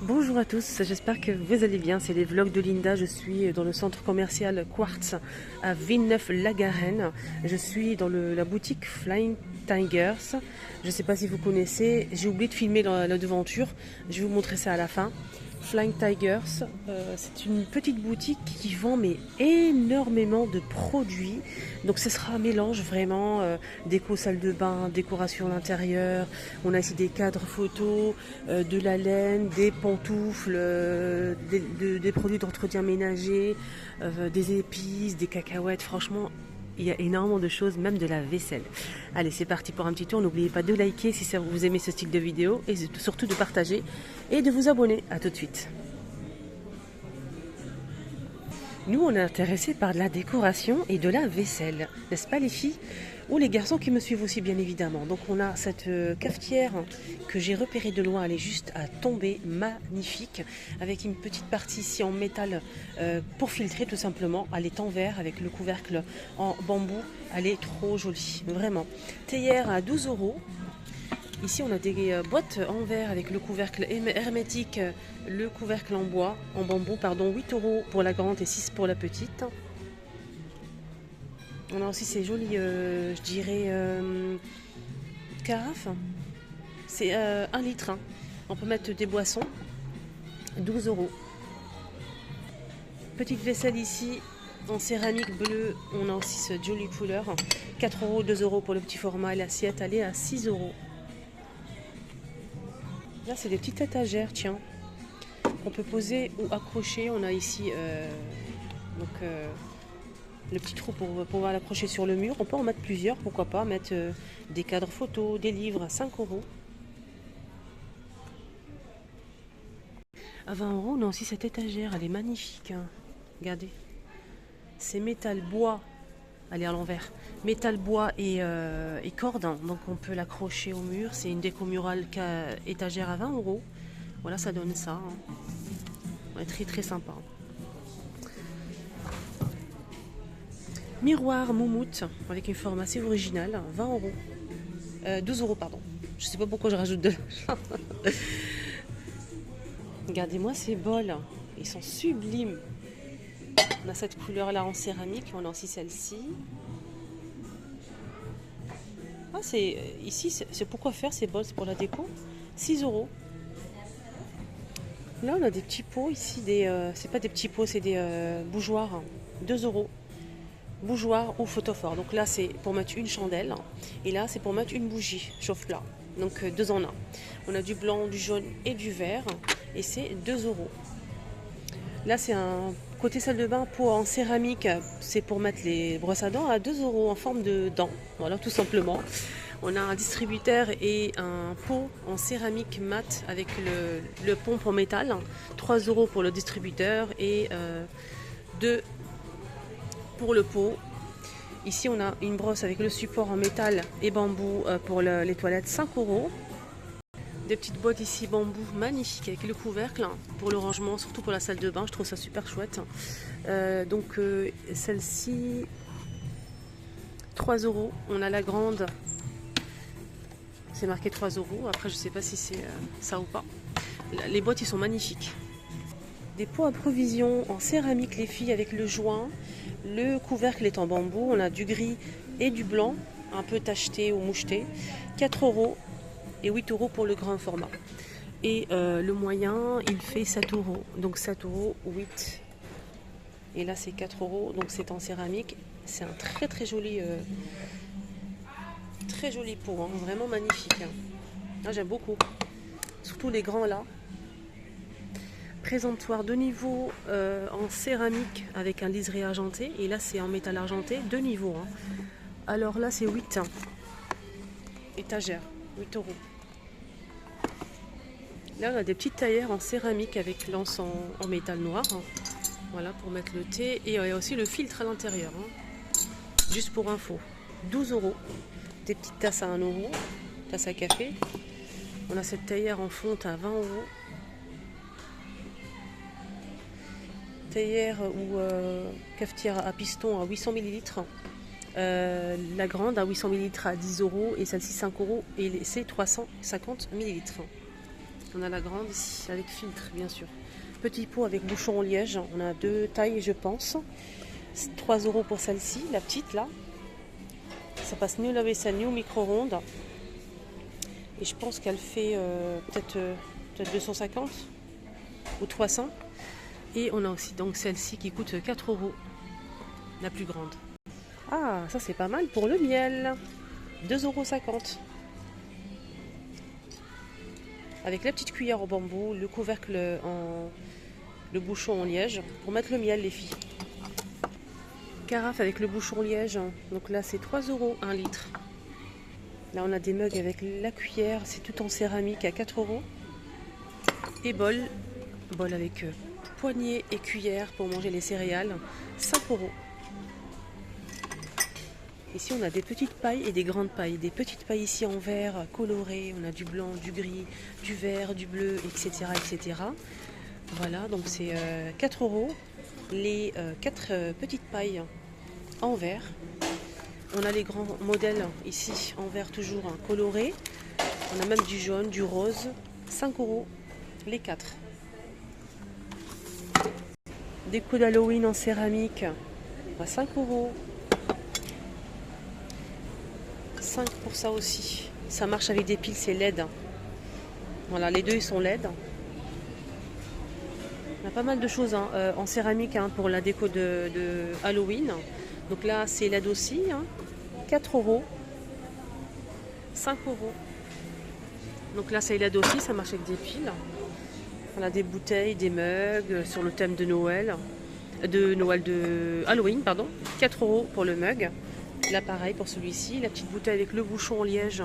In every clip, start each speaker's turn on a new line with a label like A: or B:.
A: Bonjour à tous, j'espère que vous allez bien. C'est les vlogs de Linda. Je suis dans le centre commercial Quartz à Villeneuve-la-Garenne. Je suis dans la boutique Flying Tigers. Je ne sais pas si vous connaissez. J'ai oublié de filmer la devanture. Je vais vous montrer ça à la fin. Flying Tigers, c'est une petite boutique qui vend mais énormément de produits. Donc ce sera un mélange vraiment déco salle de bain, décoration à l'intérieur. On a ici des cadres photos, de la laine, des pantoufles, des produits d'entretien ménager, des épices, des cacahuètes. Franchement, il y a énormément de choses, même de la vaisselle. Allez, c'est parti pour un petit tour. N'oubliez pas de liker si ça vous aimez ce style de vidéo et surtout de partager et de vous abonner. A tout de suite. Nous, on est intéressés par de la décoration et de la vaisselle, n'est-ce pas les filles? Ou les garçons qui me suivent aussi bien évidemment. Donc on a cette cafetière que j'ai repérée de loin, elle est juste à tomber, magnifique, avec une petite partie ici en métal pour filtrer tout simplement. Elle est en verre avec le couvercle en bambou, elle est trop jolie, vraiment. Théière à 12 euros. Ici, on a des boîtes en verre avec le couvercle hermétique, le couvercle en bois, en bambou, pardon, 8 euros pour la grande et 6 pour la petite. On a aussi ces jolies, je dirais, carafes. C'est 1 litre. Hein. On peut mettre des boissons, 12 euros. Petite vaisselle ici, en céramique bleue. On a aussi cette jolie couleur. 4 euros, 2 euros pour le petit format et l'assiette, elle est à 6 euros. Là, c'est des petites étagères, tiens. On peut poser ou accrocher. On a ici le petit trou pour pouvoir l'accrocher sur le mur. On peut en mettre plusieurs, pourquoi pas. Mettre des cadres photos, des livres à 5 euros. À 20 euros, on a aussi cette étagère. Elle est magnifique. Hein. Regardez. C'est métal bois. Elle est à l'envers. Métal bois et corde. Hein. Donc on peut l'accrocher au mur. C'est une déco murale étagère à 20 euros. Voilà, ça donne ça. Hein. Ouais, très très sympa. Miroir moumoute avec une forme assez originale, 20 euros. 12 euros, pardon. Je sais pas pourquoi je rajoute de l'argent. Regardez-moi ces bols. Ils sont sublimes. On a cette couleur là en céramique. On a aussi celle-ci. Ah, ici, c'est pourquoi faire ces bols, c'est pour la déco. 6 euros. Là, on a des petits pots ici. C'est pas des petits pots, c'est des bougeoirs. 2 euros. Bougeoir ou photophore. Donc là, c'est pour mettre une chandelle. Et là, c'est pour mettre une bougie chauffe-plat. Donc 2 en 1. On a du blanc, du jaune et du vert. Et c'est 2 euros. Là, c'est un côté salle de bain, pot en céramique. C'est pour mettre les brosses à dents à 2 euros en forme de dents. Voilà, tout simplement. On a un distributeur et un pot en céramique mat avec le pompe en métal. 3 euros pour le distributeur et 2 pour le pot. Ici, on a une brosse avec le support en métal et bambou pour les toilettes, 5 euros. Des petites boîtes ici bambou magnifiques avec le couvercle pour le rangement, surtout pour la salle de bain. Je trouve ça super chouette. Celle-ci, 3 euros. On a la grande. C'est marqué 3 euros. Après, je sais pas si c'est ça ou pas. Les boîtes, ils sont magnifiques. Des pots à provision en céramique, les filles, avec le joint. Le couvercle est en bambou. On a du gris et du blanc, un peu tacheté ou moucheté. 4 euros et 8 euros pour le grand format. Et le moyen, il fait 7 euros. Donc 7 euros, 8. Et là, c'est 4 euros. Donc c'est en céramique. C'est un très très joli pot. Hein, vraiment magnifique. Hein. Ah, j'aime beaucoup. Surtout les grands là. Présentoir de niveau en céramique avec un liseré argenté. Et là, c'est en métal argenté, 2 niveaux. Hein. Alors là, c'est 8. Hein. Étagère, 8 euros. Là, on a des petites taillères en céramique avec l'anse en métal noir. Hein. Voilà, pour mettre le thé. Et il y a aussi le filtre à l'intérieur. Hein. Juste pour info. 12 euros. Des petites tasses à 1 euro. Tasse à café. On a cette taillère en fonte à 20 euros. Théière ou cafetière à piston à 800 ml. La grande à 800 ml à 10 euros et celle-ci 5 euros et c'est 350 ml. On a la grande ici, avec filtre, bien sûr. Petit pot avec bouchon en liège. On a 2 tailles, je pense. 3 € pour celle-ci, la petite, là. Ça passe ni au lave-vaisselle, ni au micro-ondes. Et je pense qu'elle fait peut-être 250 ou 300. Et on a aussi donc celle-ci qui coûte 4 €, la plus grande. Ah, ça c'est pas mal pour le miel. 2,50 €. Avec la petite cuillère en bambou, le couvercle le bouchon en liège pour mettre le miel, les filles. Carafe avec le bouchon liège. Donc là c'est 3 € 1 litre. Là on a des mugs avec la cuillère, c'est tout en céramique à 4 €. Et bol avec poignée et cuillère pour manger les céréales, 5 €. Ici on a des petites pailles et des grandes pailles. Des petites pailles ici en verre coloré, on a du blanc, du gris, du vert, du bleu, etc. etc. Voilà, donc c'est 4 € les 4 petites pailles en verre. On a les grands modèles ici en verre toujours coloré. On a même du jaune, du rose, 5 € les 4. Déco d'Halloween en céramique à 5 €. 5 pour ça aussi. Ça marche avec des piles, c'est LED. Voilà, les deux ils sont LED. On a pas mal de choses en céramique pour la déco de Halloween. Donc là c'est LED aussi. 4 €. 5 €. Donc là c'est LED aussi, ça marche avec des piles. On a des bouteilles, des mugs sur le thème de Noël. De Halloween, pardon. 4 € pour le mug. Là pareil pour celui-ci, la petite bouteille avec le bouchon en liège,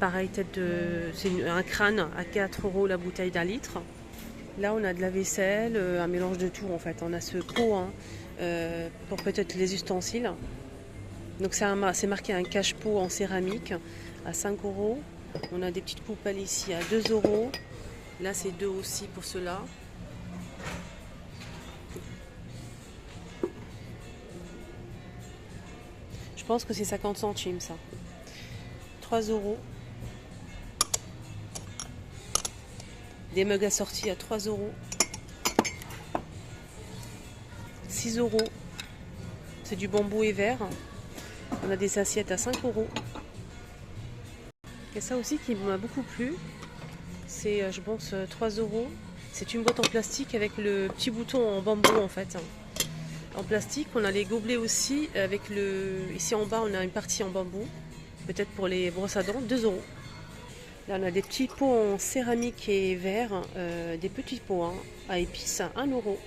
A: pareil, c'est un crâne à 4 € la bouteille d'1 litre. Là on a de la vaisselle, un mélange de tout en fait. On a ce pot pour peut-être les ustensiles. Donc c'est marqué un cache-pot en céramique à 5 €. On a des petites poubelles ici à 2 €. Là c'est 2 aussi pour cela. Je pense que c'est 50 centimes ça. 3 €. Des mugs assortis à 3 €. 6 €. C'est du bambou et verre. On a des assiettes à 5 €. Et ça aussi qui m'a beaucoup plu. C'est je pense 3 €. C'est une boîte en plastique avec le petit bouton en bambou en fait. En plastique, on a les gobelets aussi avec ici en bas on a une partie en bambou, peut-être pour les brosses à dents, 2 €. Là on a des petits pots en céramique et verre, des petits pots à épices à 1 €.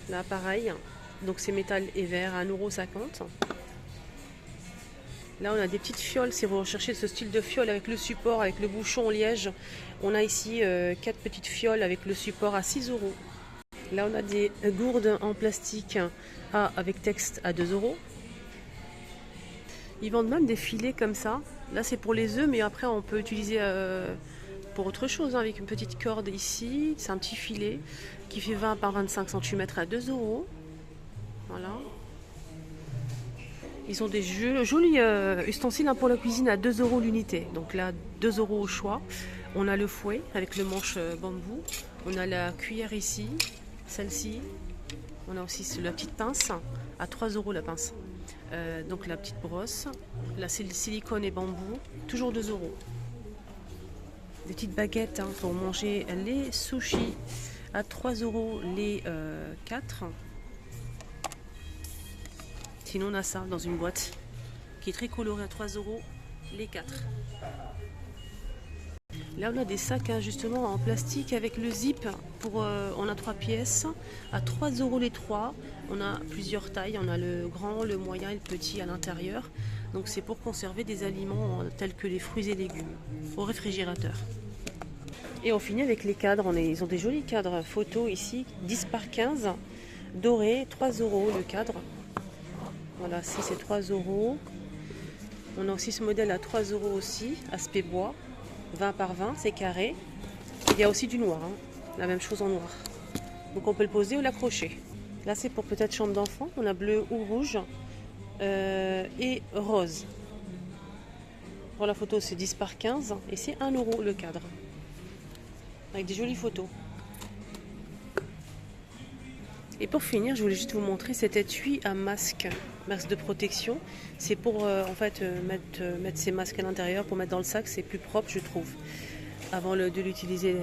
A: Là pareil, donc c'est métal et verre à 1,50 €. Là on a des petites fioles, si vous recherchez ce style de fiole avec le support, avec le bouchon en liège, on a ici 4 petites fioles avec le support à 6 €. Là, on a des gourdes en plastique avec texte à 2 €. Ils vendent même des filets comme ça. Là, c'est pour les œufs, mais après, on peut utiliser pour autre chose, avec une petite corde ici. C'est un petit filet qui fait 20 par 25 cm à 2 €. Voilà. Ils ont des jolis ustensiles pour la cuisine à 2 € l'unité. Donc là, 2 € au choix. On a le fouet avec le manche bambou. On a la cuillère ici. Celle-ci, on a aussi la petite pince à 3 € la pince. Donc la petite brosse, là c'est le silicone et bambou, toujours 2 €. Des petites baguettes pour manger les sushis à 3 € les 4. Sinon on a ça dans une boîte qui est très colorée à 3 € les 4. Là on a des sacs justement en plastique avec le zip on a 3 pièces à 3 € les 3. On a plusieurs tailles, on a le grand, le moyen et le petit à l'intérieur. Donc c'est pour conserver des aliments tels que les fruits et légumes au réfrigérateur. Et on finit avec les cadres, ils ont des jolis cadres photos ici, 10 par 15, dorés, 3 € le cadre. Voilà, si c'est 3 €. On a aussi ce modèle à 3 € aussi, aspect bois. 20 par 20, c'est carré. Il y a aussi du noir, la même chose en noir. Donc on peut le poser ou l'accrocher. Là c'est pour peut-être chambre d'enfant, on a bleu ou rouge et rose. Pour la photo, c'est 10 par 15 et c'est 1 euro le cadre. Avec des jolies photos. Et pour finir, je voulais juste vous montrer cet étui à masque de protection. C'est pour en fait mettre ces masques à l'intérieur, pour mettre dans le sac, c'est plus propre je trouve. Avant de l'utiliser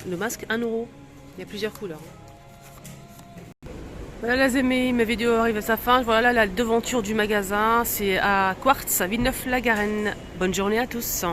A: le masque, 1 euro. Il y a plusieurs couleurs. Voilà les amis, ma vidéo arrive à sa fin. Voilà la devanture du magasin, c'est à Quartz, à Villeneuve-la-Garenne. Bonne journée à tous.